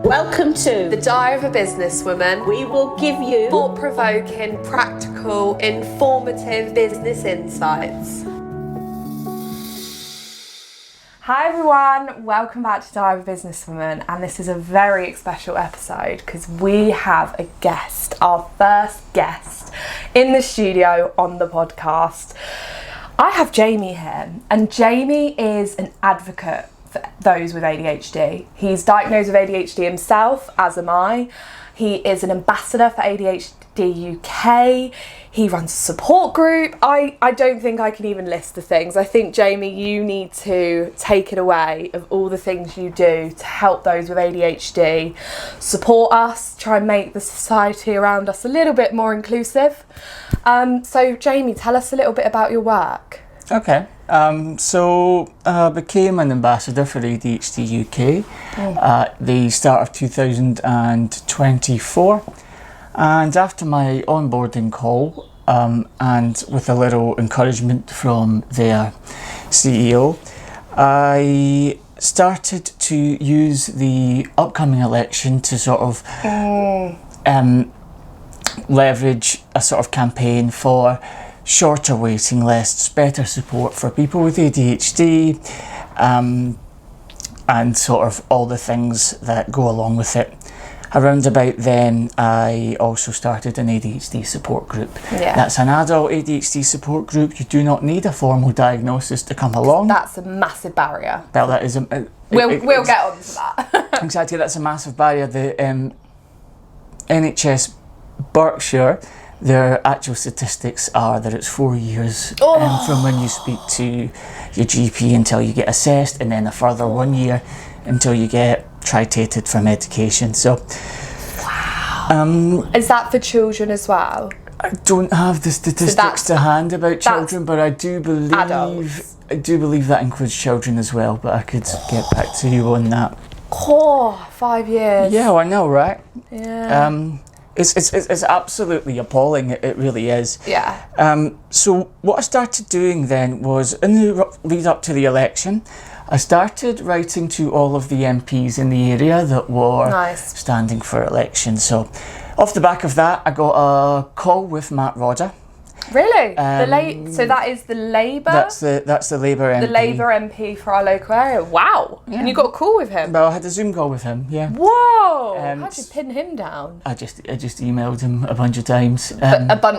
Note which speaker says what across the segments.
Speaker 1: Welcome to
Speaker 2: The Diary of a Businesswoman.
Speaker 1: We will give you
Speaker 2: thought-provoking, practical, informative business insights.
Speaker 3: Hi everyone, welcome back to Diary of a Businesswoman, and this is a very special episode because we have a guest, our first guest in the studio on the podcast. I have Jamie here, and Jamie is an advocate for those with ADHD. He's diagnosed with ADHD himself, as am I. He is an ambassador for ADHD UK. He runs a support group. I don't think I can even list the things. I think, Jamie, you need to take it away of all the things you do to help those with ADHD, support us, try and make the society around us a little bit more inclusive. So, Jamie, tell us a little bit about your work.
Speaker 4: Okay, so I became an ambassador for ADHD UK at the start of 2024, and after my onboarding call and with a little encouragement from their CEO, I started to use the upcoming election to sort of leverage a sort of campaign for shorter waiting lists, better support for people with ADHD, and sort of all the things that go along with it. Around about then, I also started an ADHD support group.
Speaker 3: Yeah.
Speaker 4: That's an adult ADHD support group. You do not need a formal diagnosis to come along.
Speaker 3: That's a massive barrier.
Speaker 4: Well, that is
Speaker 3: We'll get on to that.
Speaker 4: Exactly, that's a massive barrier. The NHS Berkshire, their actual statistics are that it's 4 years from when you speak to your GP until you get assessed, and then a further 1 year until you get titrated for medication. So,
Speaker 3: wow. Is that for children as well?
Speaker 4: I don't have the statistics to hand about children, but I do believe that includes children as well. But I could get back to you on that.
Speaker 3: 5 years.
Speaker 4: Yeah, well, I know, right?
Speaker 3: Yeah.
Speaker 4: It's absolutely appalling. It really is.
Speaker 3: Yeah.
Speaker 4: So what I started doing then was, in the lead up to the election, I started writing to all of the MPs in the area that were standing for election. So off the back of that, I got a call with Matt Rodder.
Speaker 3: Really? So that is the Labour?
Speaker 4: That's the Labour MP.
Speaker 3: The Labour MP for our local area. Wow. Yeah. And you got a call with him?
Speaker 4: Well, I had a Zoom call with him, yeah.
Speaker 3: Whoa! How'd you pin him down?
Speaker 4: I just emailed him a bunch of times.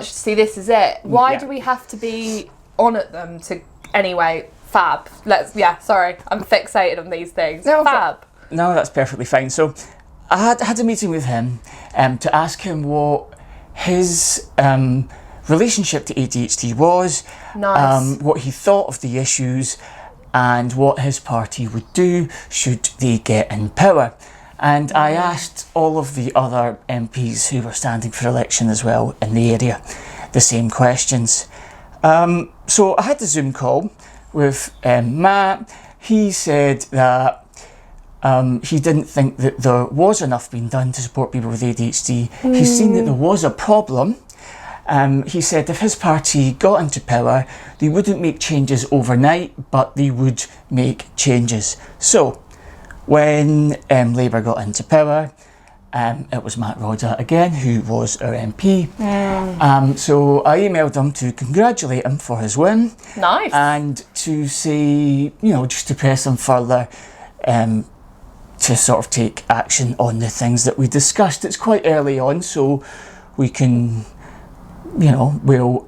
Speaker 3: See, this is it. Why do we have to be on at them to... Anyway, fab. Sorry. I'm fixated on these things.
Speaker 4: No,
Speaker 3: fab.
Speaker 4: No, that's perfectly fine. So I had a meeting with him to ask him what his... relationship to ADHD was, what he thought of the issues, and what his party would do should they get in power. And I asked all of the other MPs who were standing for election as well in the area the same questions. So I had the Zoom call with Matt. He said that he didn't think that there was enough being done to support people with ADHD. He's seen that there was a problem. He said if his party got into power, they wouldn't make changes overnight, but they would make changes. So, when Labour got into power, it was Matt Rodder again, who was our MP. So I emailed him to congratulate him for his win.
Speaker 3: Nice.
Speaker 4: And to say, just to press him further, to sort of take action on the things that we discussed. It's quite early on, so we can...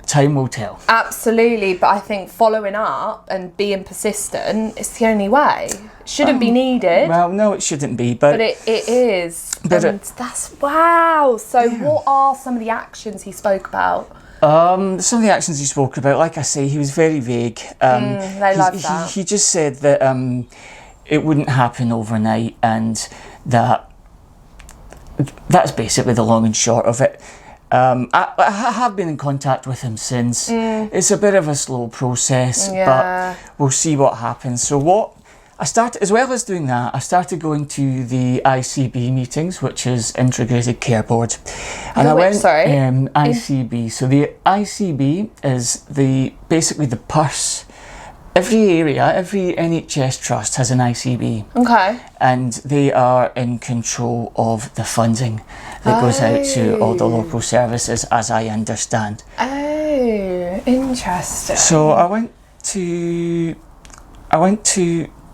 Speaker 4: time will tell.
Speaker 3: Absolutely, but I think following up and being persistent is the only way. It shouldn't be needed.
Speaker 4: Well, no, it shouldn't be, but
Speaker 3: it is. That's wow. So, what are some of the actions he spoke about?
Speaker 4: Some of the actions he spoke about, like I say, he was very vague.
Speaker 3: They love that.
Speaker 4: He just said that it wouldn't happen overnight, and that's basically the long and short of it. I have been in contact with him since. It's a bit of a slow process, but we'll see what happens. So what I started, as well as doing that, I started going to the ICB meetings, which is Integrated Care Board. And ICB. So the ICB is basically the purse every area, every NHS trust has an ICB.
Speaker 3: Okay.
Speaker 4: And they are in control of the funding that goes out to all the local services, as I understand.
Speaker 3: Oh, interesting.
Speaker 4: So I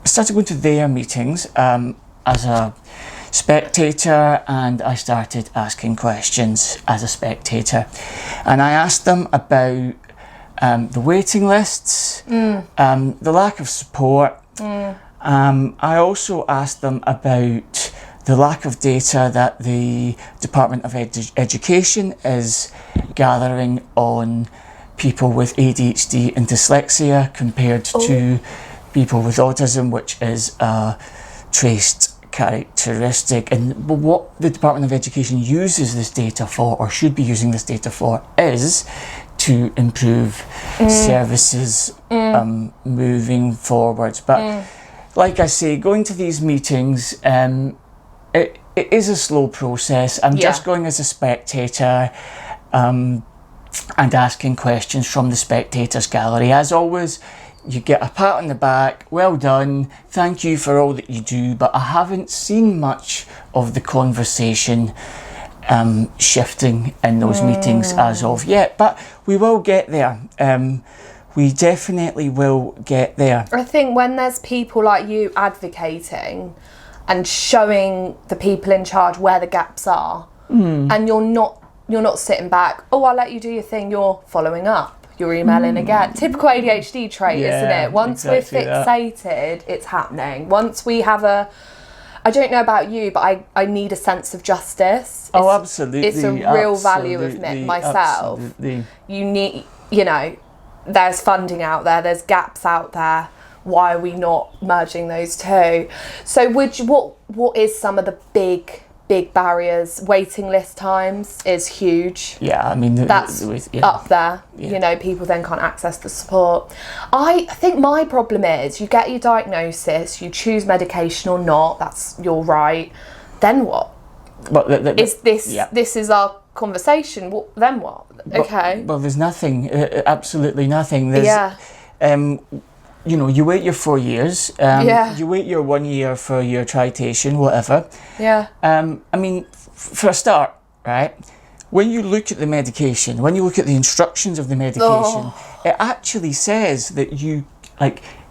Speaker 4: started going to their meetings as a spectator, and I started asking questions as a spectator. And I asked them about the waiting lists, the lack of support. I also asked them about the lack of data that the Department of Education is gathering on people with ADHD and dyslexia compared to people with autism, which is a traced characteristic. And what the Department of Education uses this data for, or should be using this data for, is to improve services moving forwards. But like I say, going to these meetings, it is a slow process. I'm just going as a spectator and asking questions from the spectators gallery. As always, you get a pat on the back, well done, thank you for all that you do, but I haven't seen much of the conversation shifting in those meetings as of yet, but we will get there. We definitely will get there.
Speaker 3: I think when there's people like you advocating and showing the people in charge where the gaps are, and you're not sitting back, I'll let you do your thing, you're following up. You're emailing again. Typical ADHD trait, isn't it? Once
Speaker 4: exactly
Speaker 3: we're fixated, it's happening. Once we have I don't know about you, but I need a sense of justice.
Speaker 4: Absolutely.
Speaker 3: It's a real value of myself.
Speaker 4: Absolutely.
Speaker 3: You need, there's funding out there, there's gaps out there. Why are we not merging those two? So what is some of the big barriers? Waiting list times is huge.
Speaker 4: Yeah, I mean
Speaker 3: that's up there.
Speaker 4: Yeah.
Speaker 3: People then can't access the support. I think my problem is you get your diagnosis, you choose medication or not. That's your right. Then what?
Speaker 4: But
Speaker 3: This is our conversation. Then what? Okay.
Speaker 4: Well, there's nothing. Absolutely nothing. There's, you wait your 4 years. You wait your 1 year for your tritation, whatever.
Speaker 3: Yeah.
Speaker 4: I mean, for a start, right? When you look at the medication, when you look at the instructions of the medication, it actually says that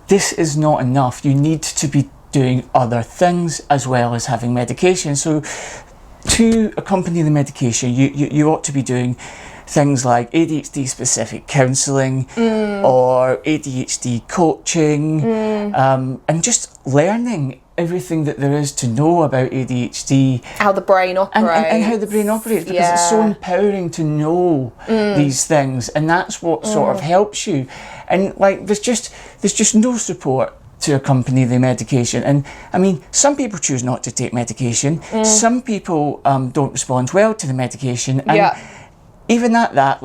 Speaker 4: this is not enough. You need to be doing other things as well as having medication. So to accompany the medication, you ought to be doing things like ADHD specific counselling or ADHD coaching, and just learning everything that there is to know about ADHD.
Speaker 3: How the brain operates.
Speaker 4: And how the brain operates, because it's so empowering to know these things, and that's what sort of helps you. And there's just no support to accompany the medication. And I mean, some people choose not to take medication. Some people don't respond well to the medication. And even at that,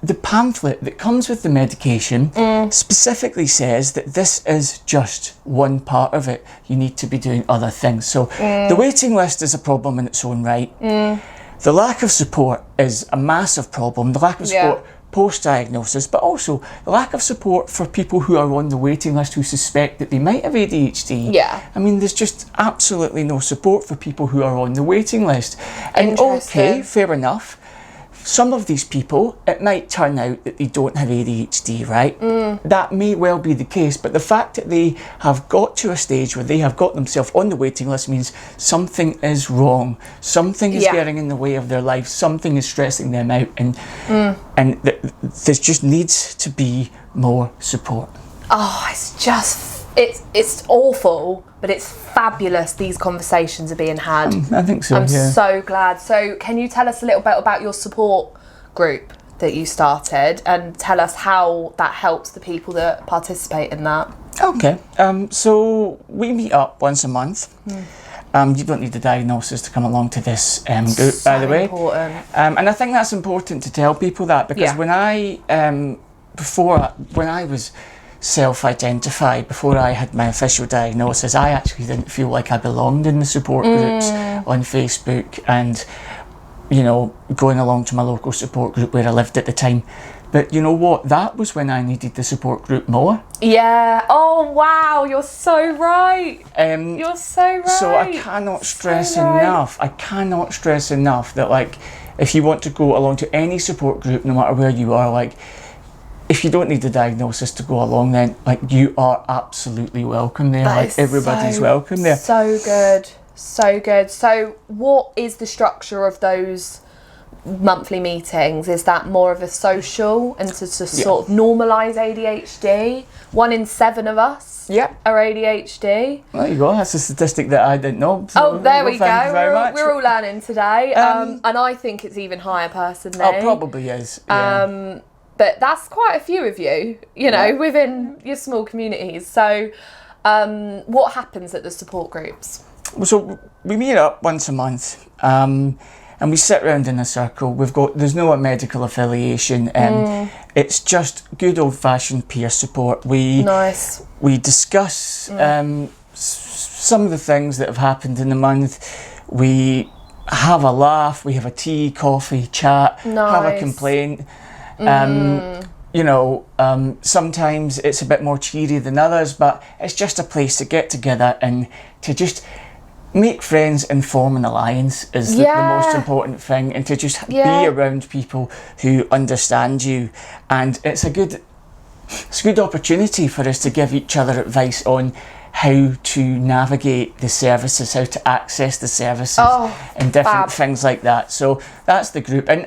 Speaker 4: the pamphlet that comes with the medication specifically says that this is just one part of it. You need to be doing other things. So the waiting list is a problem in its own right. The lack of support is a massive problem. The lack of support post-diagnosis, but also the lack of support for people who are on the waiting list who suspect that they might have ADHD.
Speaker 3: Yeah.
Speaker 4: I mean, there's just absolutely no support for people who are on the waiting list. And okay, fair enough. Some of these people, it might turn out that they don't have ADHD, right? That may well be the case, but the fact that they have got to a stage where they have got themselves on the waiting list means something is wrong. Something is getting in the way of their life. Something is stressing them out, and there just needs to be more support.
Speaker 3: Oh, it's awful, but it's fabulous these conversations are being had.
Speaker 4: I think so,
Speaker 3: I'm so glad. So can you tell us a little bit about your support group that you started, and tell us how that helps the people that participate in that? Okay.
Speaker 4: So we meet up once a month. You don't need a diagnosis to come along to this group, by the way.
Speaker 3: Important.
Speaker 4: And I think that's important to tell people that, because when I was self-identified, before I had my official diagnosis, I actually didn't feel like I belonged in the support groups on Facebook, and going along to my local support group where I lived at the time But you know what? That was when I needed the support group more.
Speaker 3: Yeah. Oh wow, you're so right. You're so right.
Speaker 4: So I cannot stress enough. I cannot stress enough that, like, if you want to go along to any support group, no matter where you are, like, if you don't need a diagnosis to go along, then, like, you are absolutely welcome there.
Speaker 3: That
Speaker 4: like,
Speaker 3: is
Speaker 4: everybody's welcome there.
Speaker 3: So good. So good. So what is the structure of those monthly meetings? Is that more of a social and to sort of normalise ADHD? 1 in 7 of us are ADHD.
Speaker 4: There you go. That's a statistic that I didn't know. So
Speaker 3: there we go.
Speaker 4: Thank you very much.
Speaker 3: We're all learning today. And I think it's even higher personally.
Speaker 4: Oh, probably is. Yeah.
Speaker 3: But that's quite a few of you, within your small communities. So what happens at the support groups?
Speaker 4: So we meet up once a month. And we sit around in a circle. There's no medical affiliation. It's just good old-fashioned peer support. We discuss some of the things that have happened in the month. We have a laugh. We have a tea, coffee, chat, have a complaint. Sometimes it's a bit more cheery than others, but it's just a place to get together and to just make friends and form an alliance is the most important thing, and to just be around people who understand you. And it's a good opportunity for us to give each other advice on how to navigate the services, how to access the services, and different things like that. So that's the group. And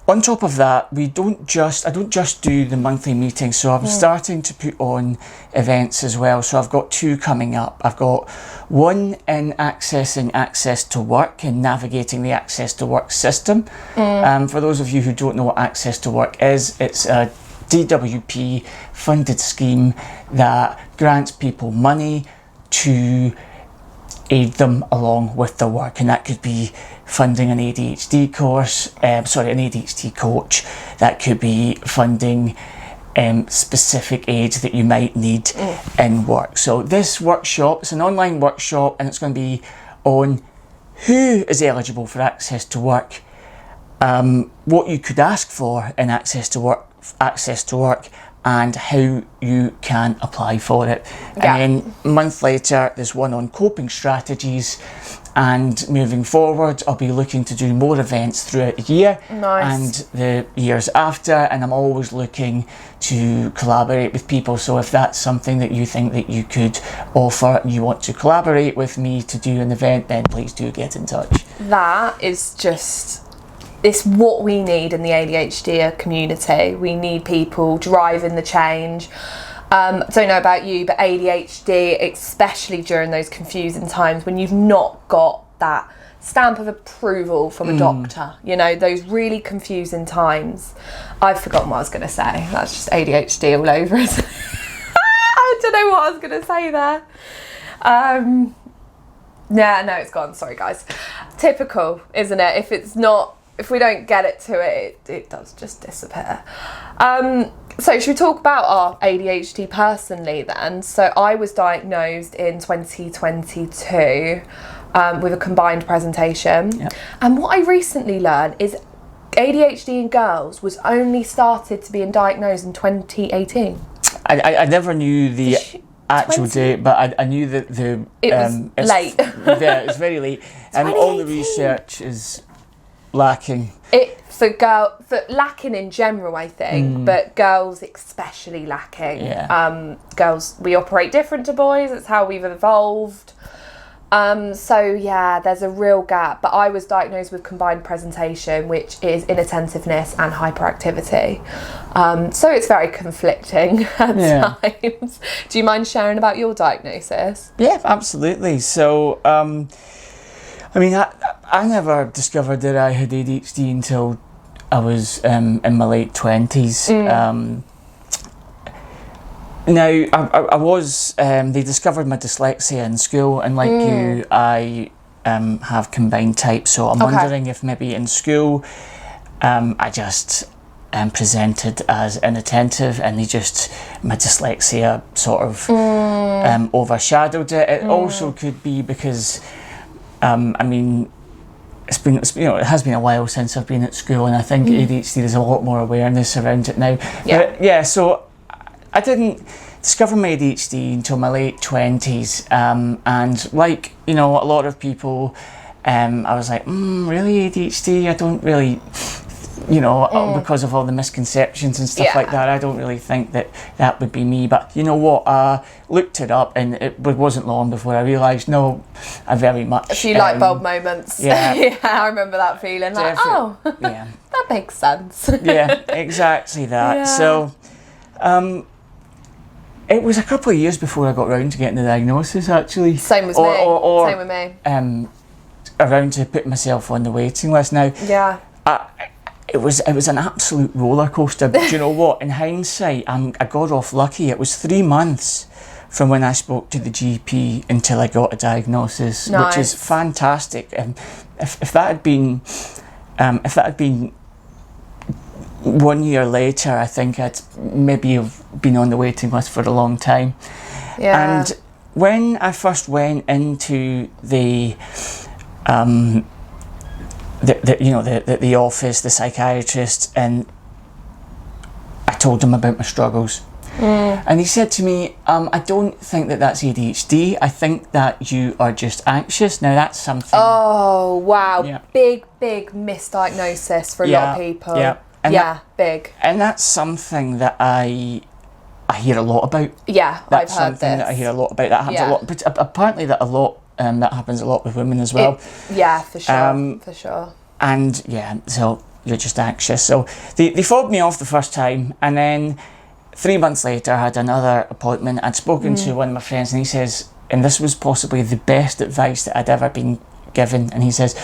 Speaker 4: on top of that, I don't just do the monthly meetings, so I'm starting to put on events as well. So I've got 2 coming up. I've got one in accessing access to work and navigating the access to work system. For those of you who don't know what access to work is, it's a DWP funded scheme that grants people money to aid them along with their work, and that could be funding an ADHD course, an ADHD coach. That could be funding specific aids that you might need in work. So this workshop is an online workshop, and it's going to be on who is eligible for access to work, what you could ask for in access to work, and how you can apply for it. And then a month later, there's one on coping strategies. And moving forward, I'll be looking to do more events throughout the year and the years after. And I'm always looking to collaborate with people. So if that's something that you think that you could offer and you want to collaborate with me to do an event, then please do get in touch.
Speaker 3: That is it's what we need in the ADHD community. We need people driving the change. I don't know about you, but ADHD, especially during those confusing times when you've not got that stamp of approval from a doctor, those really confusing times. I've forgotten what I was going to say. That's just ADHD all over, isn't it? I don't know what I was going to say there. No, it's gone. Sorry, guys. Typical, isn't it? If we don't get it to it does just disappear. So should we talk about our ADHD personally then? So I was diagnosed in 2022 with a combined presentation. Yep. And what I recently learned is ADHD in girls was only started to be diagnosed in 2018.
Speaker 4: I never knew the actual date, but I knew that
Speaker 3: it was late.
Speaker 4: Yeah, it's very late. And all the research is lacking. Lacking in general, I think, but girls especially lacking. Yeah. Girls, we operate different to boys. It's how we've evolved. There's a real gap. But I was diagnosed with combined presentation, which is inattentiveness and hyperactivity. So it's very conflicting at times. Do you mind sharing about your diagnosis? Yeah, absolutely. So, I never discovered that I had ADHD until I was in my late 20s. They discovered my dyslexia in school, and like you, I have combined type, so I'm wondering if maybe in school I just presented as inattentive, and my dyslexia sort of overshadowed it. It also could be because it has been a while since I've been at school, and I think ADHD, there's a lot more awareness around it now. But yeah, so I didn't discover my ADHD until my late 20s, and like, you know, a lot of people, I was like, really, ADHD? I don't really, you know, because of all the misconceptions and stuff like that, I don't really think that would be me. But you know what, I looked it up, and it wasn't long before I realised, no, I very much...
Speaker 3: A few light bulb moments.
Speaker 4: Yeah.
Speaker 3: Yeah, I remember that feeling, like, oh,
Speaker 4: yeah.
Speaker 3: that makes sense.
Speaker 4: Yeah, exactly that.
Speaker 3: Yeah.
Speaker 4: So, it was a couple of years before I got round to getting the diagnosis, actually.
Speaker 3: Same with me. Same with me.
Speaker 4: Around to putting myself on the waiting list. Now,
Speaker 3: yeah.
Speaker 4: It was an absolute roller coaster. But you know what? In hindsight, I got off lucky. It was 3 months from when I spoke to the GP until I got a diagnosis, which is fantastic. If that had been 1 year later, I think I'd maybe have been on the waiting list for a long time.
Speaker 3: Yeah.
Speaker 4: And when I first went into the office, the psychiatrist, and I told him about my struggles. And he said to me, I don't think that's ADHD. I think that you are just anxious. Now that's something...
Speaker 3: Oh, wow.
Speaker 4: Yeah.
Speaker 3: Big misdiagnosis for a lot of people.
Speaker 4: Yeah. And
Speaker 3: big.
Speaker 4: And that's something that I hear a lot about.
Speaker 3: Yeah,
Speaker 4: That's
Speaker 3: I've heard
Speaker 4: something
Speaker 3: this.
Speaker 4: that I hear a lot about. That happens a lot. But apparently that happens a lot with women as well.
Speaker 3: Yeah, for sure. For sure.
Speaker 4: And yeah, so you're just anxious. So they fobbed me off the first time, and then 3 months later I had another appointment. I'd spoken to one of my friends, and he says, and this was possibly the best advice that I'd ever been given, and he says,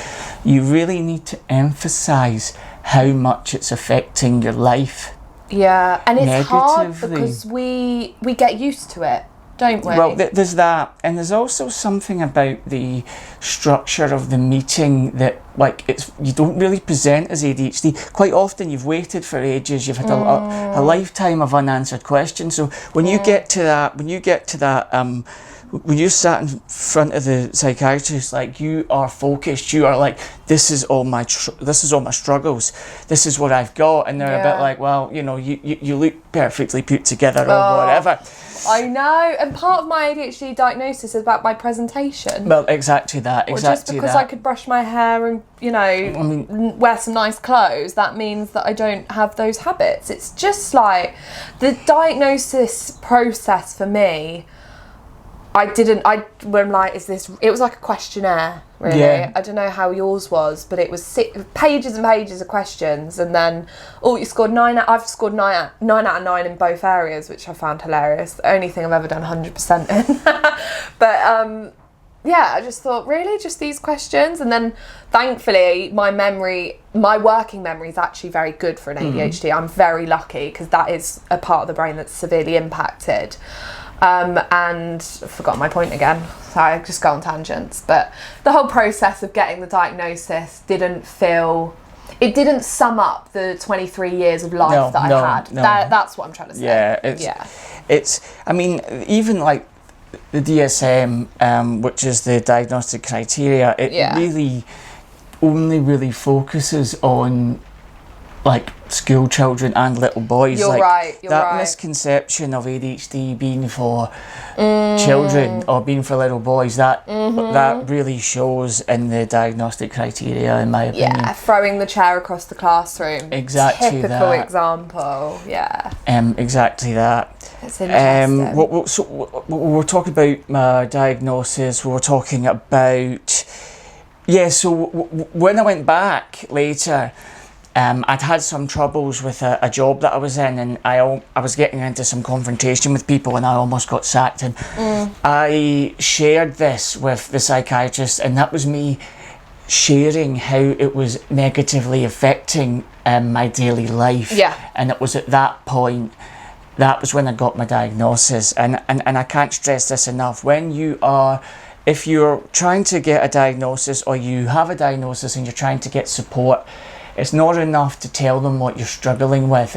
Speaker 4: you really need to emphasise how much it's affecting your life.
Speaker 3: Yeah, and it's hard
Speaker 4: negatively.
Speaker 3: because we get used to it, don't we?
Speaker 4: Well, there's that, and there's also something about the structure of the meeting that, like, you don't really present as ADHD. Quite often you've waited for ages, you've had a lifetime of unanswered questions. So when you get to that, when you're sat in front of the psychiatrist, like, you are focused, you are like, this is all my struggles, this is what I've got, and they're a bit like, well, you know, you look perfectly put together or whatever.
Speaker 3: I know, and part of my ADHD diagnosis is about my presentation.
Speaker 4: Well, exactly that.
Speaker 3: Or just because I could brush my hair and, you know, wear some nice clothes, that means that I don't have those habits. It's just like the diagnosis process for me. It was like a questionnaire, really.
Speaker 4: Yeah.
Speaker 3: I don't know how yours was, but it was pages and pages of questions, and then, you scored 9 out. I've scored 9 out of 9 in both areas, which I found hilarious. The only thing I've ever done 100% in. But, yeah, I just thought, really, just these questions? And then, thankfully, my working memory is actually very good for an ADHD. I'm very lucky, because that is a part of the brain that's severely impacted. And I forgot my point again, so I just go on tangents. But the whole process of getting the diagnosis didn't sum up the 23 years of life that I had.
Speaker 4: No.
Speaker 3: That's what I'm trying to say.
Speaker 4: Yeah, it's I mean, even like the DSM, which is the diagnostic criteria, it really only really focuses on, like, school children and little boys.
Speaker 3: You're right.
Speaker 4: That misconception of ADHD being for children or being for little boys, that really shows in the diagnostic criteria, in my opinion.
Speaker 3: Yeah, throwing the chair across the classroom.
Speaker 4: Exactly.
Speaker 3: Typical example. Yeah.
Speaker 4: Exactly that.
Speaker 3: It's interesting.
Speaker 4: So we were talking about my diagnosis. We were talking about So when I went back later, I'd had some troubles with a job that I was in, and I was getting into some confrontation with people, and I almost got sacked. And I shared this with the psychiatrist, and that was me sharing how it was negatively affecting my daily life.
Speaker 3: Yeah.
Speaker 4: And it was at that point, that was when I got my diagnosis. And I can't stress this enough. If you're trying to get a diagnosis, or you have a diagnosis and you're trying to get support, it's not enough to tell them what you're struggling with.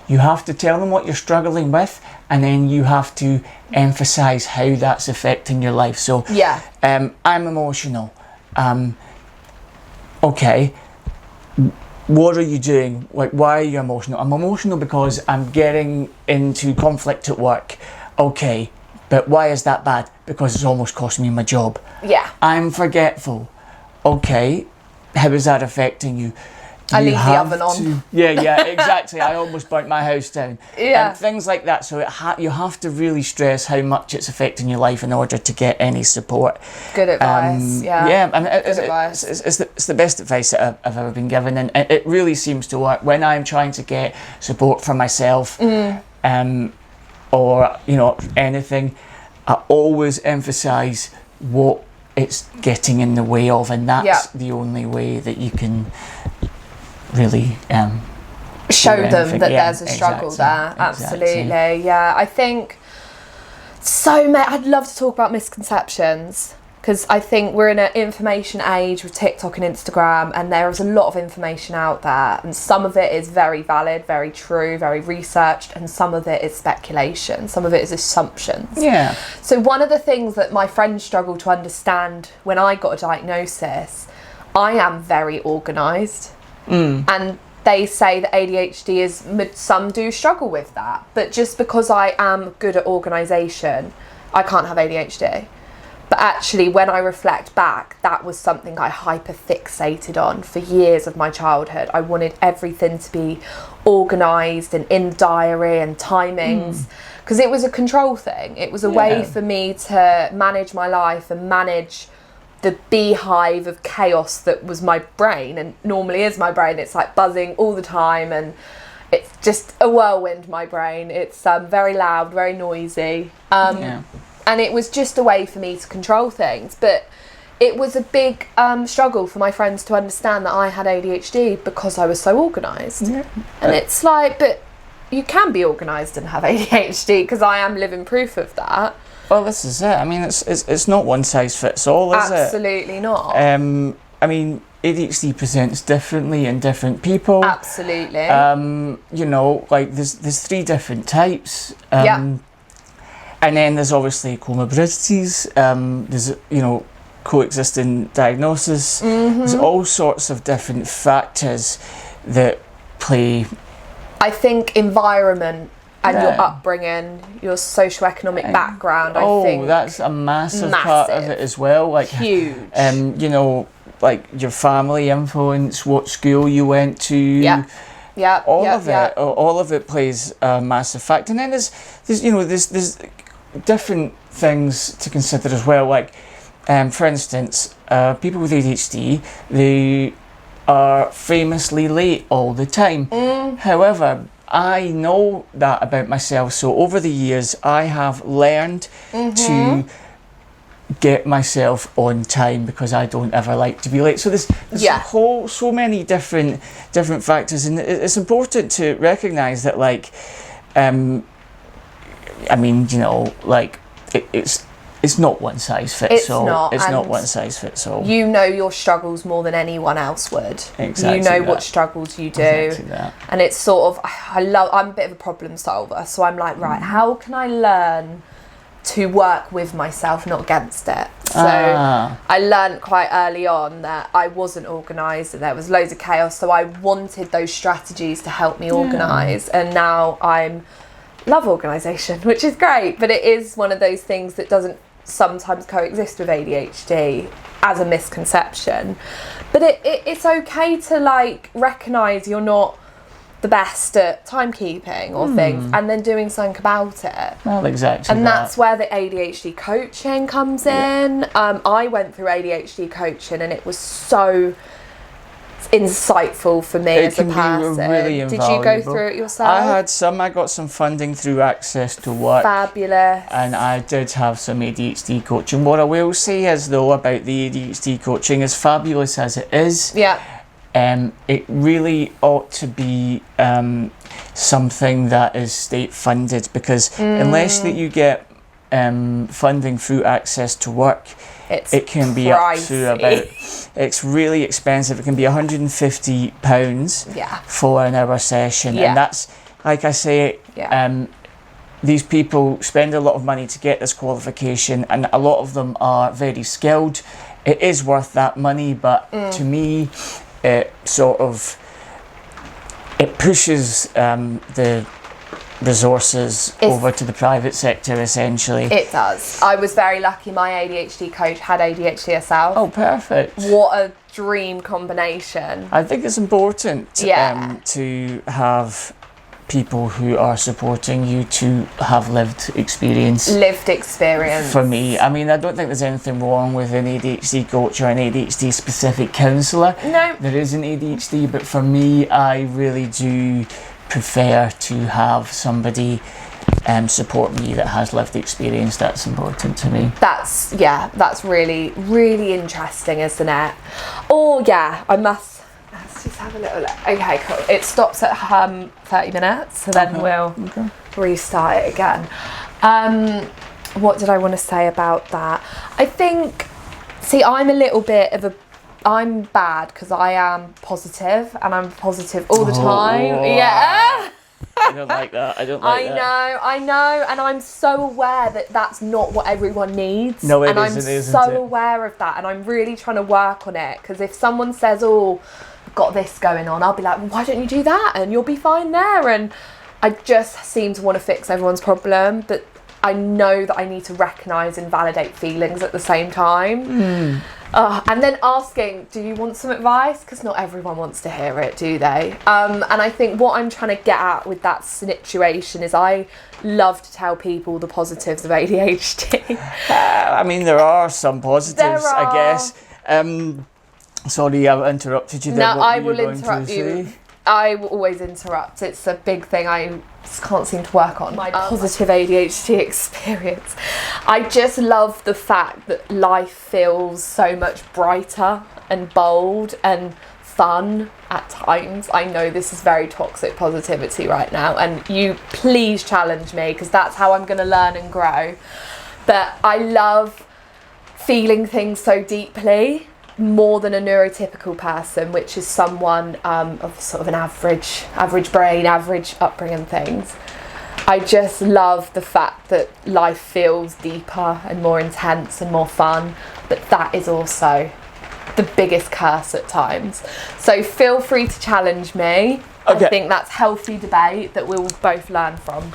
Speaker 4: You have to tell them what you're struggling with, and then you have to emphasise how that's affecting your life. So I'm emotional. okay, what are you doing? Like, why are you emotional? I'm emotional because I'm getting into conflict at work. Okay, but why is that bad? Because it's almost cost me my job.
Speaker 3: Yeah.
Speaker 4: I'm forgetful. Okay, how is that affecting you?
Speaker 3: I
Speaker 4: You
Speaker 3: leave the
Speaker 4: have
Speaker 3: oven on.
Speaker 4: to- yeah, exactly. I almost burnt my house down.
Speaker 3: Yeah.
Speaker 4: And things like that. So you have to really stress how much it's affecting your life in order to get any support.
Speaker 3: Good advice.
Speaker 4: Yeah, and
Speaker 3: Good advice.
Speaker 4: it's the best advice that I've ever been given, and it really seems to work when I'm trying to get support for myself, or anything. I always emphasise what it's getting in the way of, and that's the only way that you can really
Speaker 3: show them
Speaker 4: anything.
Speaker 3: that
Speaker 4: Yeah,
Speaker 3: there's a struggle there.
Speaker 4: exactly.
Speaker 3: Absolutely. Yeah, I think I'd love to talk about misconceptions, because I think we're in an information age with TikTok and Instagram, and there is a lot of information out there, and some of it is very valid, very true, very researched, and some of it is speculation, some of it is assumptions.
Speaker 4: Yeah.
Speaker 3: So one of the things that my friends struggled to understand when I got a diagnosis, I am very organised, and they say that ADHD is, some do struggle with that, but just because I am good at organisation, I can't have ADHD. But actually, when I reflect back, that was something I hyper-fixated on for years of my childhood. I wanted everything to be organised and in diary and timings, because it was a control thing. It was a way for me to manage my life and manage the beehive of chaos that was my brain, and normally is my brain. It's like buzzing all the time, and it's just a whirlwind, my brain. It's very loud, very noisy. And it was just a way for me to control things. But it was a big struggle for my friends to understand that I had ADHD because I was so organised. And it's like, but you can be organised and have ADHD, because I am living proof of that.
Speaker 4: Well, this is it. I mean, it's not one size fits all, is it?
Speaker 3: Absolutely not.
Speaker 4: I mean, ADHD presents differently in different people.
Speaker 3: Absolutely.
Speaker 4: Like there's 3 different types. And then there's obviously comorbidities. There's coexisting diagnosis. There's all sorts of different factors that play.
Speaker 3: I think environment and your upbringing, your socioeconomic background, I think
Speaker 4: that's a massive part of it as well. Like
Speaker 3: huge.
Speaker 4: Like your family influence, what school you went to. All of it plays a massive factor. And then there's different things to consider as well. Like, for instance, people with ADHD, they are famously late all the time. However, I know that about myself, so over the years I have learned to get myself on time, because I don't ever like to be late. So there's so many different factors, and it's important to recognise that, like, it's not one size fits all. It's not one size fits all.
Speaker 3: You know your struggles more than anyone else would.
Speaker 4: Exactly.
Speaker 3: You know what struggles you do.
Speaker 4: Exactly that.
Speaker 3: And it's sort of, I'm a bit of a problem solver, so I'm like, right, how can I learn to work with myself, not against it? So I learned quite early on that I wasn't organised and there was loads of chaos, so I wanted those strategies to help me organise, and now love organisation, which is great, but it is one of those things that doesn't sometimes coexist with ADHD as a misconception. But it's okay to, like, recognise you're not the best at timekeeping or things, and then doing something about it.
Speaker 4: Well, exactly.
Speaker 3: And that's where the ADHD coaching comes in. I went through ADHD coaching, and it was so insightful for me as a person.
Speaker 4: Really
Speaker 3: Did you go through it yourself?
Speaker 4: I got some funding through Access to Work.
Speaker 3: Fabulous.
Speaker 4: And I did have some ADHD coaching. What I will say is, though, about the ADHD coaching, as fabulous as it is, it really ought to be something that is state funded, because unless that you get funding through Access to Work, it can be
Speaker 3: pricey.
Speaker 4: up to about, it's really expensive. It can be £150 for an hour session, and that's, like I say, these people spend a lot of money to get this qualification, and a lot of them are very skilled it is worth that money, but to me, it pushes the resources over to the private sector, essentially.
Speaker 3: It does. I was very lucky. My ADHD coach had ADHD herself.
Speaker 4: Oh, perfect.
Speaker 3: What a dream combination.
Speaker 4: I think it's important
Speaker 3: Yeah.
Speaker 4: to have people who are supporting you to have lived experience.
Speaker 3: Lived experience.
Speaker 4: For me, I mean, I don't think there's anything wrong with an ADHD coach or an ADHD specific counsellor.
Speaker 3: No.
Speaker 4: There is an ADHD, but for me, I really do prefer to have somebody support me that has lived experience. That's important to me.
Speaker 3: That's really, really interesting, isn't it? Oh yeah, let's just have a little look. Okay, cool. It stops at 30 minutes, so then we'll restart it again. What did I want to say about that? I think, I'm a little bit of I'm bad because I am positive, and I'm positive all the time. Yeah.
Speaker 4: I don't like that. I don't like that.
Speaker 3: I know, and I'm so aware that that's not what everyone needs.
Speaker 4: No, it
Speaker 3: and
Speaker 4: isn't,
Speaker 3: I'm
Speaker 4: isn't
Speaker 3: so
Speaker 4: it?
Speaker 3: aware of that, and I'm really trying to work on it. Because if someone says, "Oh, I've got this going on," I'll be like, well, "Why don't you do that? And you'll be fine there." And I just seem to want to fix everyone's problem, but I know that I need to recognise and validate feelings at the same time. And then asking, do you want some advice? Because not everyone wants to hear it, do they? And I think what I'm trying to get at with that situation is I love to tell people the positives of ADHD.
Speaker 4: I mean, there are some positives, I guess. Sorry, I interrupted you there.
Speaker 3: No,
Speaker 4: What
Speaker 3: I
Speaker 4: were
Speaker 3: will
Speaker 4: going to
Speaker 3: interrupt you.
Speaker 4: say?
Speaker 3: I will always interrupt. It's a big thing I just can't seem to work on. My positive ADHD experience. I just love the fact that life feels so much brighter and bold and fun at times. I know this is very toxic positivity right now, and you please challenge me, because that's how I'm going to learn and grow. But I love feeling things so deeply, more than a neurotypical person, which is someone of sort of an average brain, average upbringing things. I just love the fact that life feels deeper and more intense and more fun, but that is also the biggest curse at times. So feel free to challenge me.
Speaker 4: Okay.
Speaker 3: I think that's healthy debate that we'll both learn from.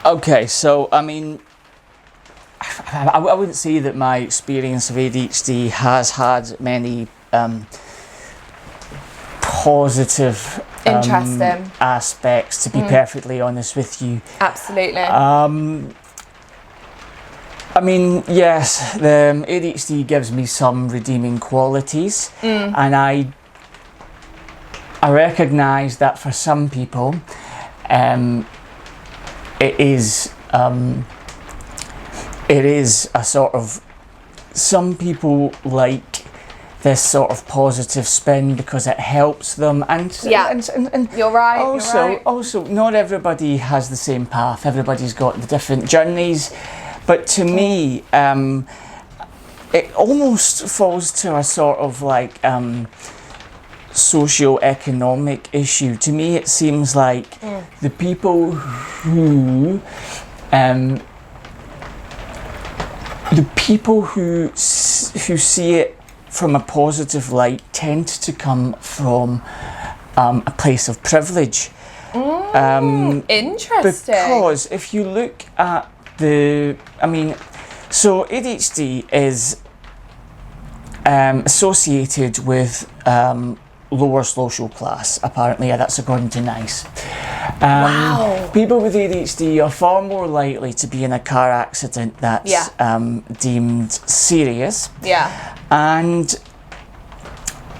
Speaker 4: Okay, so I mean, I wouldn't say that my experience of ADHD has had many positive
Speaker 3: Interesting.
Speaker 4: aspects, to be perfectly honest with you.
Speaker 3: Absolutely.
Speaker 4: I mean, yes, the ADHD gives me some redeeming qualities, and I recognise that for some people, it is a sort of, some people like this sort of positive spin because it helps them, and
Speaker 3: You're right.
Speaker 4: also not everybody has the same path. Everybody's got the different journeys, but to me, it almost falls to a sort of like socio-economic issue. To me, it seems like the people who see it from a positive light tend to come from a place of privilege.
Speaker 3: Interesting.
Speaker 4: Because if you look at so ADHD is associated with lower social class, apparently. That's according to NICE.
Speaker 3: Wow.
Speaker 4: People with ADHD are far more likely to be in a car accident that's deemed serious.
Speaker 3: Yeah.
Speaker 4: And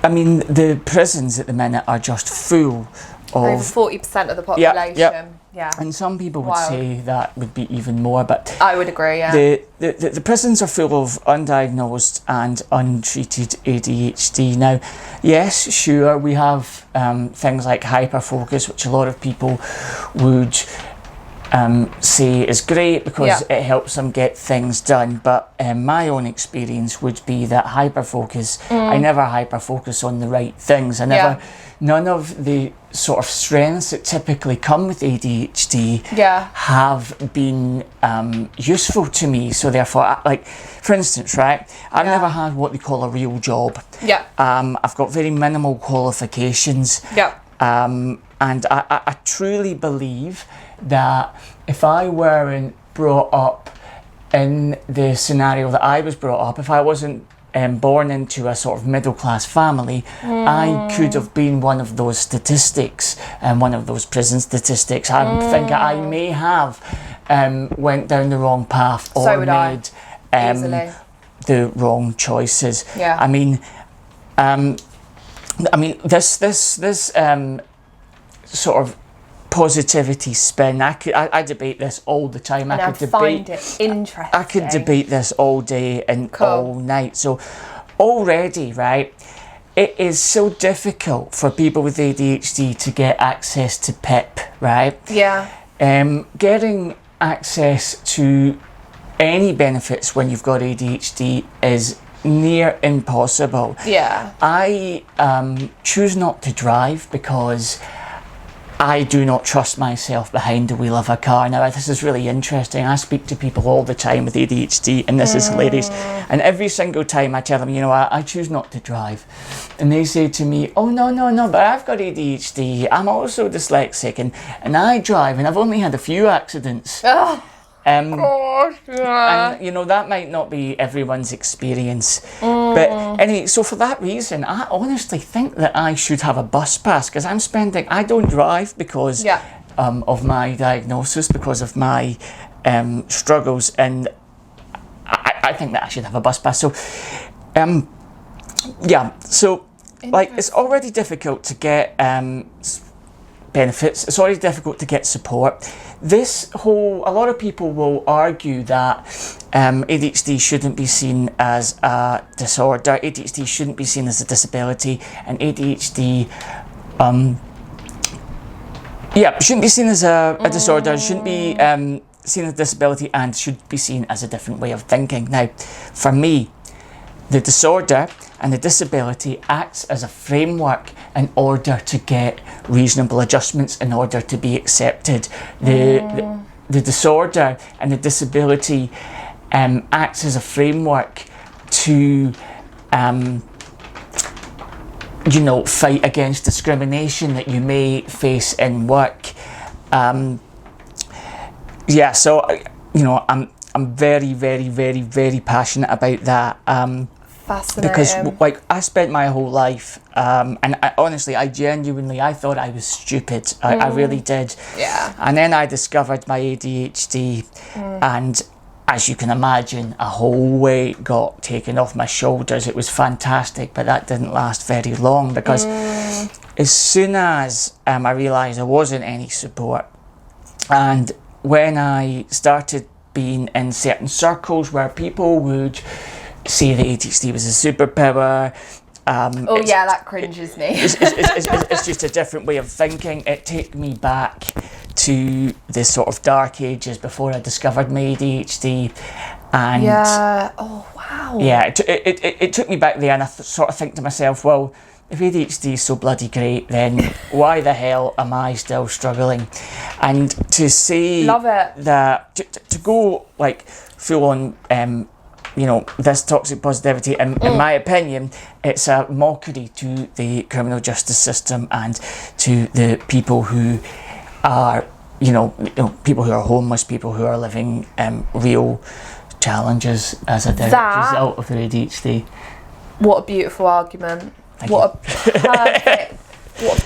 Speaker 4: I mean, the prisons at the minute are just full
Speaker 3: Over
Speaker 4: of
Speaker 3: 40% of the population. Yeah.
Speaker 4: And some people would
Speaker 3: Wild.
Speaker 4: say that would be even more, but
Speaker 3: I would agree, yeah.
Speaker 4: the prisons are full of undiagnosed and untreated ADHD. Now, yes, sure, we have things like hyperfocus, which a lot of people would say is great because it helps them get things done. But my own experience would be that hyperfocus, I never hyperfocus on the right things. None of the sort of strengths that typically come with ADHD have been useful to me. So therefore, like, for instance, right, I've never had what they call a real job. I've got very minimal qualifications. And I truly believe that if I weren't brought up in the scenario that I was brought up, if I wasn't born into a sort of middle class family, I could have been one of those statistics, and one of those prison statistics. I think I may have went down the wrong path or made the wrong choices. I mean, this sort of positivity spin. I debate this all the time.
Speaker 3: And I find it interesting.
Speaker 4: I could debate this all day and all night. So already, right, it is so difficult for people with ADHD to get access to PIP, right? Getting access to any benefits when you've got ADHD is near impossible. I choose not to drive because I do not trust myself behind the wheel of a car. Now, this is really interesting. I speak to people all the time with ADHD, and this is hilarious. And every single time I tell them, you know, I choose not to drive. And they say to me, oh, no, but I've got ADHD. I'm also dyslexic, and I drive, and I've only had a few accidents. And, you know, that might not be everyone's experience. But anyway, so for that reason, I honestly think that I should have a bus pass, because I don't drive because of my diagnosis, because of my struggles, and I think that I should have a bus pass. So, so, like, it's already difficult to get benefits. It's already difficult to get support. A lot of people will argue that ADHD shouldn't be seen as a disorder. ADHD shouldn't be seen as a disability, and ADHD, shouldn't be seen as a disorder. Shouldn't be seen as a disability, and should be seen as a different way of thinking. Now, for me, the disorder and the disability acts as a framework in order to get reasonable adjustments, in order to be accepted. The disorder and the disability acts as a framework to fight against discrimination that you may face in work. So I'm very, very, very, very passionate about that.
Speaker 3: Fascinating.
Speaker 4: Because, like, I spent my whole life, and I genuinely thought I was stupid. I really did. And then I discovered my ADHD, and as you can imagine, a whole weight got taken off my shoulders. It was fantastic, but that didn't last very long, because as soon as I realised there wasn't any support, and when I started being in certain circles where people would say that ADHD was a superpower.
Speaker 3: That cringes me.
Speaker 4: It's just a different way of thinking. It took me back to the sort of dark ages before I discovered my ADHD. And it took me back there, and I sort of think to myself, well, if ADHD is so bloody great, then why the hell am I still struggling? And to say that, to go like full on, this toxic positivity, in my opinion, it's a mockery to the criminal justice system and to the people who are, people who are homeless, people who are living real challenges as a direct result of their ADHD.
Speaker 3: What a beautiful argument. What a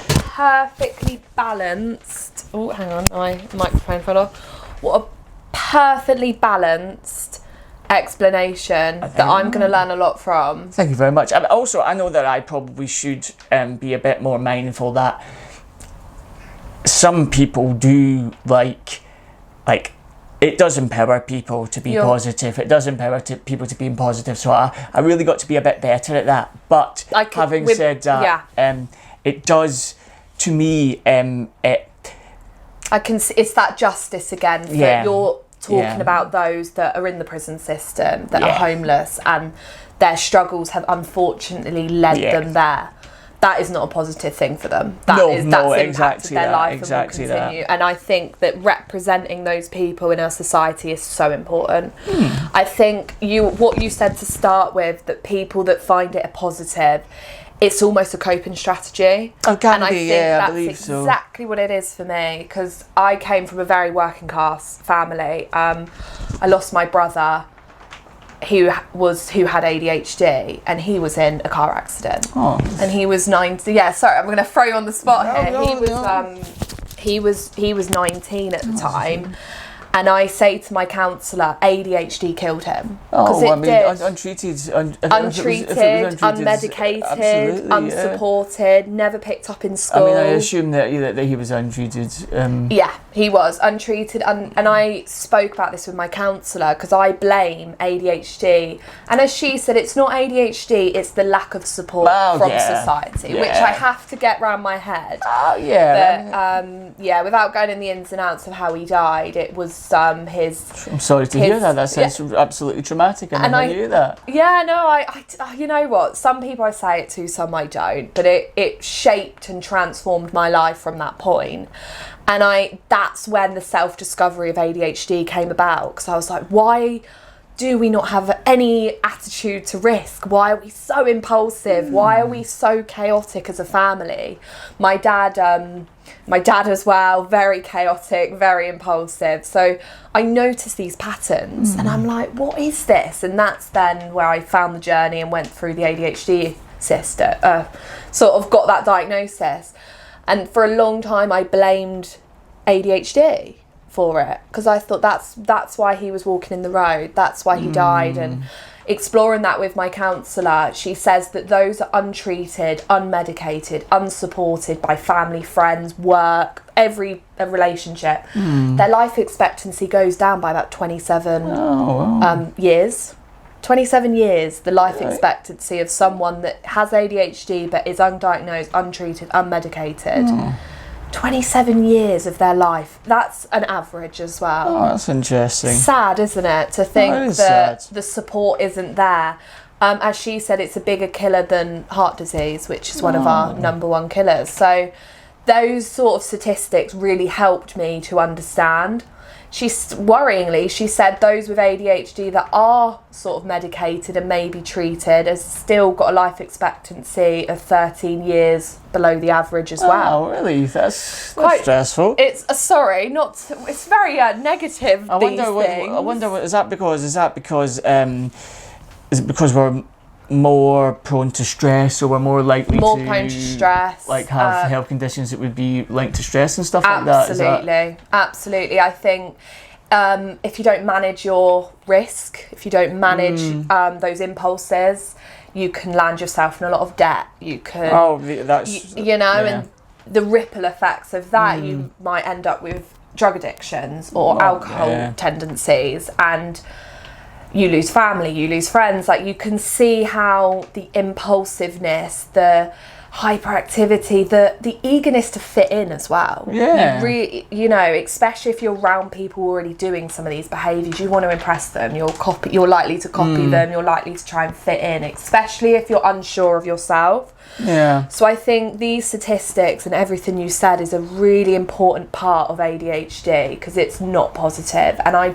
Speaker 3: perfectly balanced. Oh, hang on, my microphone fell off. What a perfectly balanced explanation that I'm going to learn a lot from.
Speaker 4: Thank you very much. Also, I know that I probably should be a bit more mindful that some people do like it does empower people to be positive. It does empower people to be positive. So I really got to be a bit better at that. But having said that, it does, to me,
Speaker 3: it's that justice again. That you're talking about those that are in the prison system, that are homeless, and their struggles have unfortunately led them there. that is not a positive thing for them. That's impacted their life and will continue. And I think that representing those people in our society is so important. I think what you said to start with, that people that find it a positive, it's almost a coping strategy.
Speaker 4: Oh, can
Speaker 3: and
Speaker 4: be, I believe so.
Speaker 3: Exactly what it is for me, because I came from a very working class family. I lost my brother who had ADHD, and he was in a car accident.
Speaker 4: Oh.
Speaker 3: And he was 19. Yeah, sorry, I'm going to throw you on the spot here. He was 19 at the time. And I say to my counsellor, ADHD killed him.
Speaker 4: Oh,
Speaker 3: I mean,
Speaker 4: untreated,
Speaker 3: unmedicated, unsupported, never picked up in school.
Speaker 4: I mean, I assume that he was untreated.
Speaker 3: Yeah, he was untreated. And I spoke about this with my counsellor, because I blame ADHD. And as she said, it's not ADHD, it's the lack of support from society, which I have to get round my head.
Speaker 4: Oh, yeah.
Speaker 3: But, without going in the ins and outs of how he died, it was his...
Speaker 4: I'm sorry to hear that. That sounds absolutely traumatic. I never knew that.
Speaker 3: Yeah, no, I you know what? Some people I say it to, some I don't. But it shaped and transformed my life from that point. And that's when the self-discovery of ADHD came about. Because I was like, why do we not have any attitude to risk? Why are we so impulsive? Why are we so chaotic as a family? My dad as well, very chaotic, very impulsive. So I noticed these patterns and I'm like, what is this? And that's then where I found the journey and went through the ADHD sort of got that diagnosis. And for a long time I blamed ADHD for it, because I thought that's why he was walking in the road, that's why he died. And exploring that with my counsellor, she says that those are untreated, unmedicated, unsupported by family, friends, work, every relationship, their life expectancy goes down by about 27 years. 27 years, the life expectancy of someone that has ADHD but is undiagnosed, untreated, unmedicated. 27 years of their life. That's an average as well.
Speaker 4: Oh, that's interesting.
Speaker 3: Sad, isn't it, to think that the support isn't there. As she said, it's a bigger killer than heart disease, which is one of our number one killers. So those sort of statistics really helped me to understand. Worryingly, she said those with ADHD that are sort of medicated and maybe treated has still got a life expectancy of 13 years below the average as well.
Speaker 4: Oh, really? That's quite stressful.
Speaker 3: It's it's very negative.
Speaker 4: I wonder. Is that because we're more prone to stress, or we're more likely
Speaker 3: prone to stress,
Speaker 4: like have health conditions that would be linked to stress and stuff like that?
Speaker 3: Absolutely. I think if you don't manage your risk, if you don't manage those impulses, you can land yourself in a lot of debt. You can, and the ripple effects of that, you might end up with drug addictions or alcohol tendencies, and you lose family, you lose friends. Like, you can see how the impulsiveness, the hyperactivity, the eagerness to fit in as well. Yeah. Especially if you're around people already doing some of these behaviours, you want to impress them. You're likely to copy them. You're likely to try and fit in, especially if you're unsure of yourself.
Speaker 4: Yeah.
Speaker 3: So I think these statistics and everything you said is a really important part of ADHD, because it's not positive, and I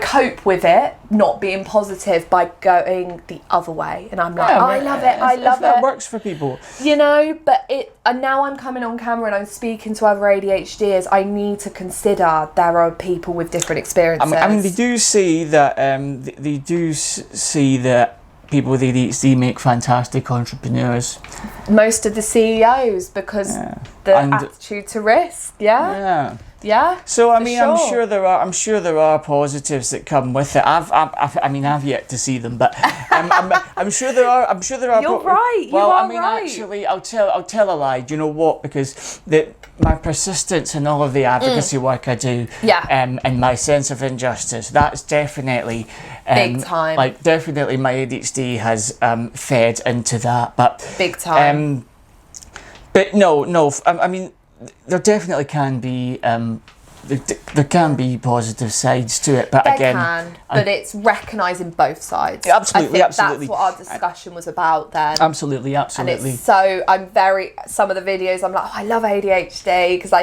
Speaker 3: cope with it not being positive by going the other way, and I'm like, I love it.
Speaker 4: That works for people,
Speaker 3: but and now I'm coming on camera and I'm speaking to other ADHDers. I need to consider there are people with different experiences.
Speaker 4: I mean, they do see that people with ADHD make fantastic entrepreneurs.
Speaker 3: Most of the CEOs, because the attitude to risk. Yeah.
Speaker 4: So I mean, sure. I'm sure there are positives that come with it. I've yet to see them, but I'm sure there are.
Speaker 3: You're right.
Speaker 4: Well,
Speaker 3: right.
Speaker 4: Actually, I'll tell a lie. Do you know what? Because my persistence and all of the advocacy work I do, and my sense of injustice, that's definitely
Speaker 3: big time.
Speaker 4: Like, definitely my ADHD has fed into that, but
Speaker 3: big time.
Speaker 4: But no. I mean, there definitely can be there can be positive sides to it, but
Speaker 3: They
Speaker 4: again,
Speaker 3: can, but it's recognising both sides.
Speaker 4: Absolutely,
Speaker 3: I think
Speaker 4: absolutely.
Speaker 3: that's what our discussion was about then.
Speaker 4: absolutely,
Speaker 3: And
Speaker 4: absolutely.
Speaker 3: it's so, some of the videos I'm like, oh, I love ADHD because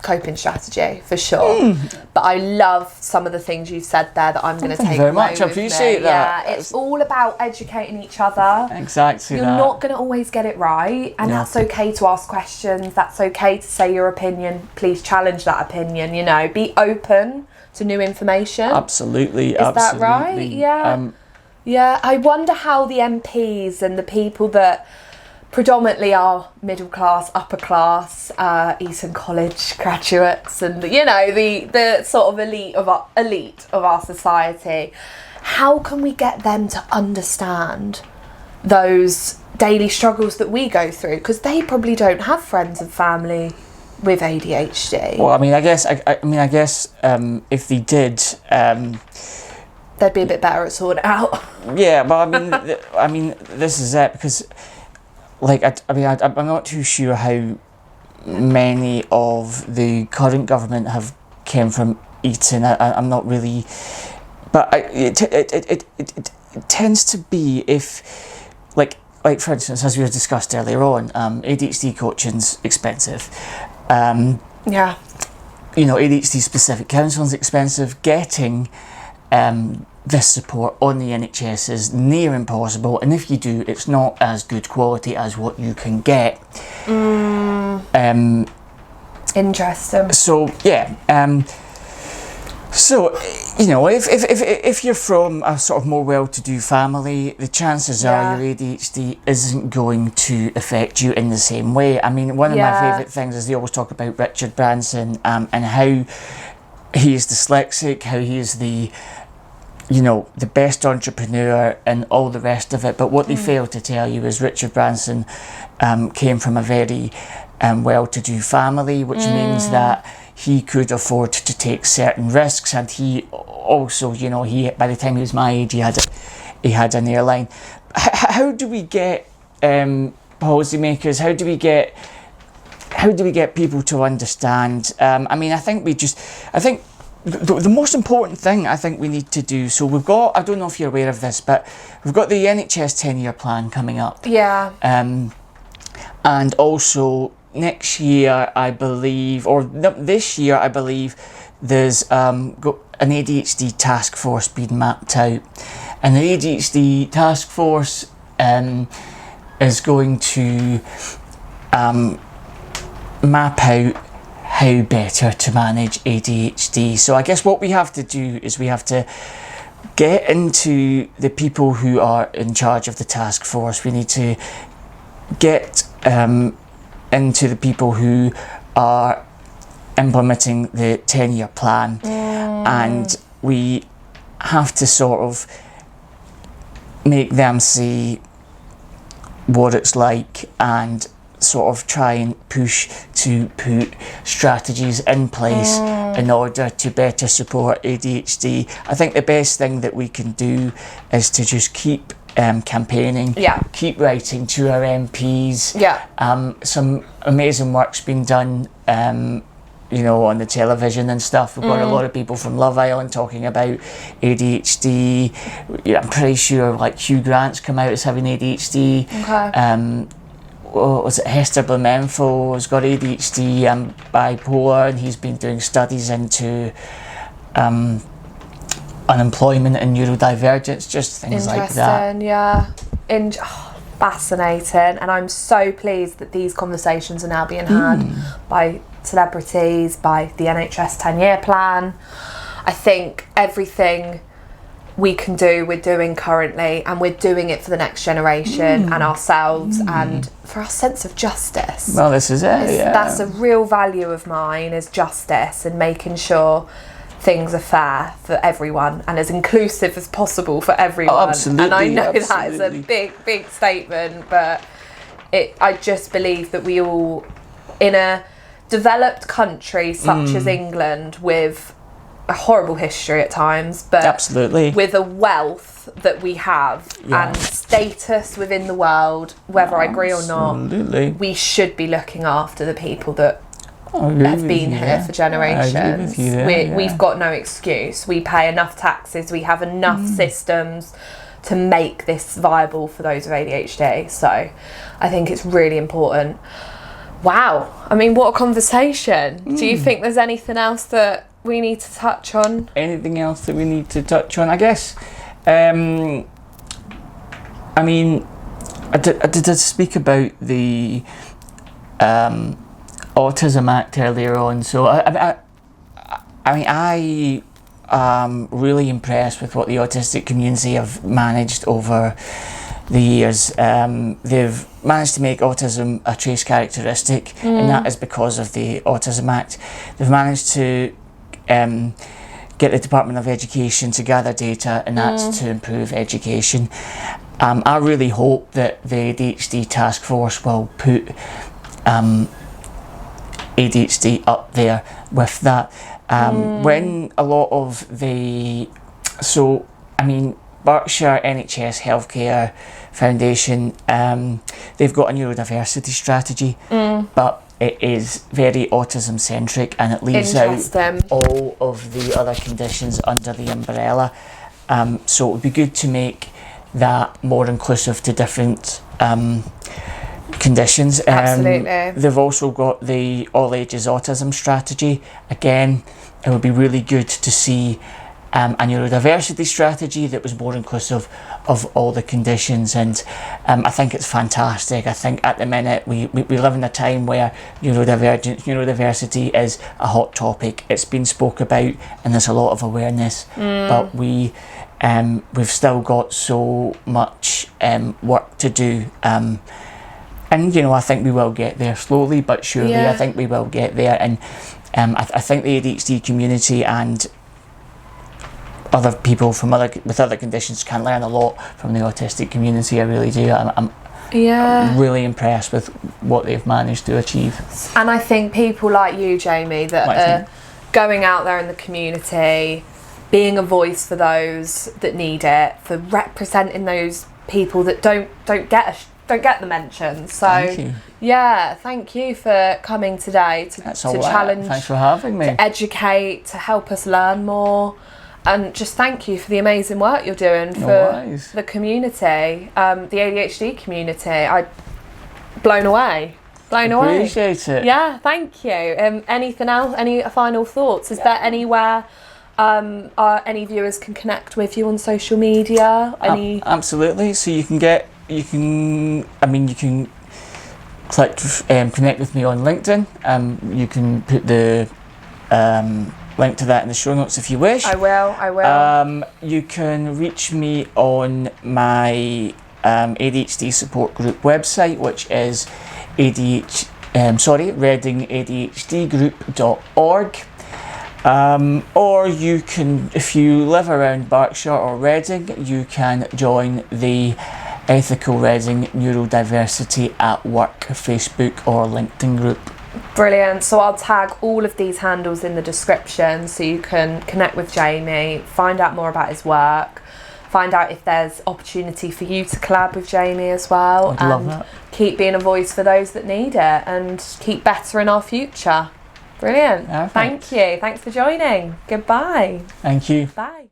Speaker 3: coping strategy for sure. But I love some of the things you've said there that I'm going to
Speaker 4: Thank you
Speaker 3: take
Speaker 4: very
Speaker 3: away
Speaker 4: much. I
Speaker 3: with me.
Speaker 4: appreciate that.
Speaker 3: Yeah, it's all about educating each other.
Speaker 4: Exactly
Speaker 3: You're
Speaker 4: that.
Speaker 3: not going to always get it right, and
Speaker 4: No.
Speaker 3: that's okay to ask questions. That's okay to say your opinion. Please challenge that opinion. Be open to new information.
Speaker 4: Absolutely,
Speaker 3: Is that right? Yeah. Yeah, I wonder how the MPs and the people that predominantly are middle class, upper class, Eton College graduates, and the sort of elite of our society. How can we get them to understand those daily struggles that we go through? Because they probably don't have friends and family with ADHD.
Speaker 4: Well, I mean, I guess if they did,
Speaker 3: they'd be a bit better at sorting it out.
Speaker 4: yeah. But I mean, this is it because, like, I'm not too sure how many of the current government have came from Eton. I'm not really, but it tends to be if, like for instance, as we were discussed earlier on, ADHD coaching's expensive.
Speaker 3: Yeah.
Speaker 4: ADHD specific counselling's expensive. Getting this support on the NHS is near impossible, and if you do, it's not as good quality as what you can get.
Speaker 3: Interesting.
Speaker 4: So yeah, if you're from a sort of more well-to-do family, the chances are your ADHD isn't going to affect you in the same way. I mean, one of my favourite things is they always talk about Richard Branson and how he is dyslexic, how he is the best entrepreneur and all the rest of it. But what they fail to tell you is Richard Branson came from a very well-to-do family, which means that he could afford to take certain risks, and he also, by the time he was my age, he had an airline. How do we get policymakers? How do we get people to understand? I think the most important thing I think we need to do, so we've got, I don't know if you're aware of this, but we've got the NHS 10-year plan coming up.
Speaker 3: Yeah.
Speaker 4: And also next year, I believe, this year, I believe, there's got an ADHD task force being mapped out. And the ADHD task force is going to map out how better to manage ADHD. So I guess what we have to do is we have to get into the people who are in charge of the task force. We need to get into the people who are implementing the 10-year plan, and we have to sort of make them see what it's like and sort of try and push to put strategies in place in order to better support ADHD. I think the best thing that we can do is to just keep campaigning, keep writing to our MPs. Some amazing work's been done on the television and stuff. We've got a lot of people from Love Island talking about ADHD. I'm pretty sure like Hugh Grant's come out as having ADHD. Was it Hester Blumenthal has got ADHD and bipolar, and he's been doing studies into unemployment and neurodivergence, just things like that.
Speaker 3: Fascinating, and I'm so pleased that these conversations are now being had by celebrities, by the NHS 10-year plan. I think everything we can do, we're doing currently, and we're doing it for the next generation and ourselves and for our sense of justice.
Speaker 4: Well, this is it.
Speaker 3: That's a real value of mine, is justice and making sure things are fair for everyone and as inclusive as possible for everyone.
Speaker 4: Oh, absolutely.
Speaker 3: And I know that is a big statement, but I just believe that we all, in a developed country such as England, with a horrible history at times, but
Speaker 4: absolutely
Speaker 3: with a wealth that we have and status within the world, whether I agree or not, we should be looking after the people that have been here for generations.
Speaker 4: There,
Speaker 3: We've got no excuse. We pay enough taxes. We have enough systems to make this viable for those with ADHD. So I think it's really important. Wow. I mean, what a conversation. Do you think there's anything else that we need to touch on?
Speaker 4: Anything else that we need to touch on? I guess, I mean, I did speak about the Autism Act earlier on. So, I am really impressed with what the autistic community have managed over the years. They've managed to make autism a trace characteristic, and that is because of the Autism Act. They've managed to get the Department of Education to gather data, and that's to improve education. I really hope that the ADHD task force will put ADHD up there with that. When a lot of the, so I mean, Berkshire NHS Healthcare Foundation, they've got a neurodiversity strategy, but it is very autism centric, and it leaves out all of the other conditions under the umbrella. So it would be good to make that more inclusive to different conditions.
Speaker 3: Absolutely.
Speaker 4: They've also got the all ages autism strategy. Again, it would be really good to see a neurodiversity strategy that was more inclusive of all the conditions, and I think it's fantastic. I think at the minute we live in a time where neurodiversity is a hot topic. It's been spoke about and there's a lot of awareness, but we've still got so much work to do, and you know, I think we will get there slowly but surely. I think we will get there, and I think the ADHD community and other people from with other conditions can learn a lot from the autistic community. I really do. I'm really impressed with what they've managed to achieve.
Speaker 3: And I think people like you, Jamie, that are going out there in the community, being a voice for those that need it, for representing those people that don't get the mention. So
Speaker 4: thank you.
Speaker 3: Thank you for coming today to challenge.
Speaker 4: Thanks for having me.
Speaker 3: To educate, to help us learn more. And just thank you for the amazing work you're doing for the community, the ADHD community. I'm blown away.
Speaker 4: Appreciate it.
Speaker 3: Yeah, thank you. Anything else? Any final thoughts? Is there anywhere any viewers can connect with you on social media?
Speaker 4: Absolutely. So you can connect with me on LinkedIn. You can put the link to that in the show notes if you wish.
Speaker 3: I will.
Speaker 4: You can reach me on my ADHD support group website, which is readingadhdgroup.org. Or you can, if you live around Berkshire or Reading, you can join the Ethical Reading Neurodiversity at Work Facebook or LinkedIn group.
Speaker 3: Brilliant. So I'll tag all of these handles in the description so you can connect with Jamie, find out more about his work, find out if there's opportunity for you to collab with Jamie as well.
Speaker 4: I'd love that.
Speaker 3: Keep being a voice for those that need it and keep bettering our future. Brilliant.
Speaker 4: Perfect.
Speaker 3: Thank you. Thanks for joining. Goodbye.
Speaker 4: Thank you.
Speaker 3: Bye.